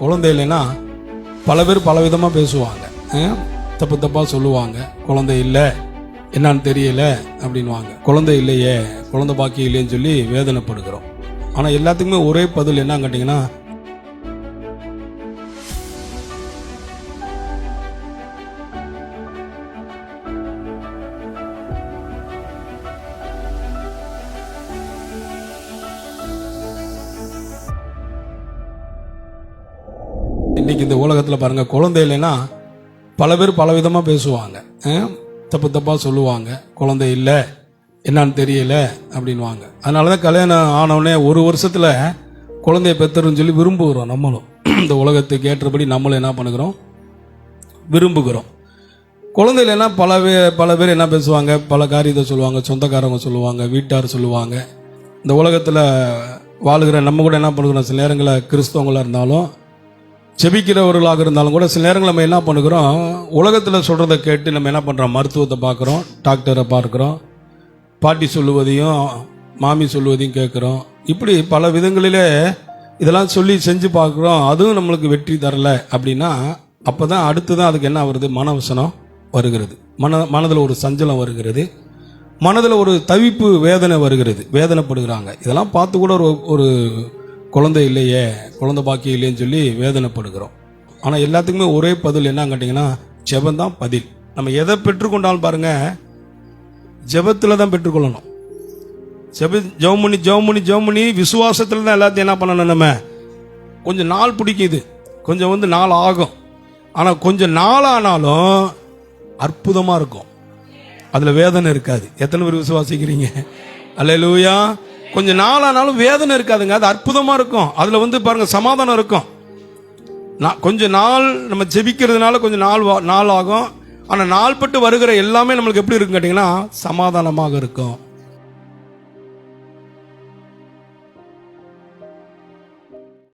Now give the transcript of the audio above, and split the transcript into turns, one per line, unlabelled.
குழந்தை இல்லைன்னா பல பேர் பலவிதமாக பேசுவாங்க, தப்பு தப்பாக சொல்லுவாங்க. குழந்தை இல்லை, என்னன்னு தெரியல அப்படின்வாங்க. குழந்தை இல்லையே, குழந்தை பாக்கி இல்லைன்னு சொல்லி வேதனைப்படுகிறோம். ஆனால் எல்லாத்துக்குமே ஒரே பதில் என்ன கேட்டிங்கன்னா, இன்னைக்கு இந்த உலகத்தில் பாருங்க, குழந்தை இல்லைன்னா பல பேர் பலவிதமாக பேசுவாங்க, தப்பு தப்பாக சொல்லுவாங்க. குழந்தை இல்லை, என்னன்னு தெரியல அப்படின்வாங்க. அதனால தான் கல்யாணம் ஆனவுடனே ஒரு வருஷத்தில் குழந்தைய பெற்றுன்னு சொல்லி விரும்புகிறோம். நம்மளும் இந்த உலகத்துக்கு ஏற்றபடி நம்மளும் என்ன பண்ணுகிறோம், விரும்புகிறோம். குழந்தை இல்லைன்னா பல பேர் என்ன பேசுவாங்க, பல காரியத்தை சொல்லுவாங்க. சொந்தக்காரங்க சொல்லுவாங்க, வீட்டார் சொல்லுவாங்க. இந்த உலகத்தில் வாழுகிற நம்ம கூட என்ன பண்ணுகிறோம், சில நேரங்களில் கிறிஸ்தவங்களாக இருந்தாலும் செபிக்கிறவர்களாக இருந்தாலும் கூட சில நேரங்கள் நம்ம என்ன பண்ணுகிறோம், உலகத்தில் சொல்கிறத கேட்டு நம்ம என்ன பண்ணுறோம், மருத்துவத்தை பார்க்குறோம், டாக்டரை பார்க்குறோம், பாட்டி சொல்லுவதையும் மாமி சொல்லுவதையும் கேட்குறோம். இப்படி பல விதங்களிலே இதெல்லாம் சொல்லி செஞ்சு பார்க்குறோம். அதுவும் நம்மளுக்கு வெற்றி தரலை அப்படின்னா அப்போ தான் அடுத்து தான் அதுக்கு என்ன வருது, மனவசனம் வருகிறது. மனதில் ஒரு சஞ்சலம் வருகிறது, மனதில் ஒரு தவிப்பு வேதனை வருகிறது, வேதனைப்படுகிறாங்க. இதெல்லாம் பார்த்து கூட ஒரு குழந்தை இல்லையே, குழந்தை பாக்கி இல்லைன்னு சொல்லி வேதனைப்படுகிறோம். ஆனால் எல்லாத்துக்குமே ஒரே பதில் என்ன கேட்டிங்கன்னா, ஜெபந்தான் பதில். நம்ம எதை பெற்றுக்கொண்டாலும் பாருங்க, ஜெபத்தில் தான் பெற்றுக்கொள்ளணும். ஜெபம் பண்ணி விசுவாசத்தில் தான் எல்லாத்தையும் என்ன பண்ணணும். நம்ம கொஞ்சம் நாள் பிடிக்குது, கொஞ்சம் நாள் ஆகும். ஆனால் கொஞ்சம் நாள் ஆனாலும் அற்புதமாக இருக்கும், அதில் வேதனை இருக்காது. எத்தனை பேர் விசுவாசிக்கிறீங்க? அல்லேலூயா. கொஞ்சம் நாள் ஆனாலும் வேதனை இருக்காதுங்க, அது அற்புதமாக இருக்கும். அதில் பாருங்க சமாதானம் இருக்கும். கொஞ்சம் நாள் நம்ம ஜெபிக்கிறதுனால கொஞ்சம் நாள் ஆகும். ஆனால் நாள்பட்டு வருகிற எல்லாமே நம்மளுக்கு எப்படி இருக்குன்னு கேட்டிங்கன்னா சமாதானமாக இருக்கும்.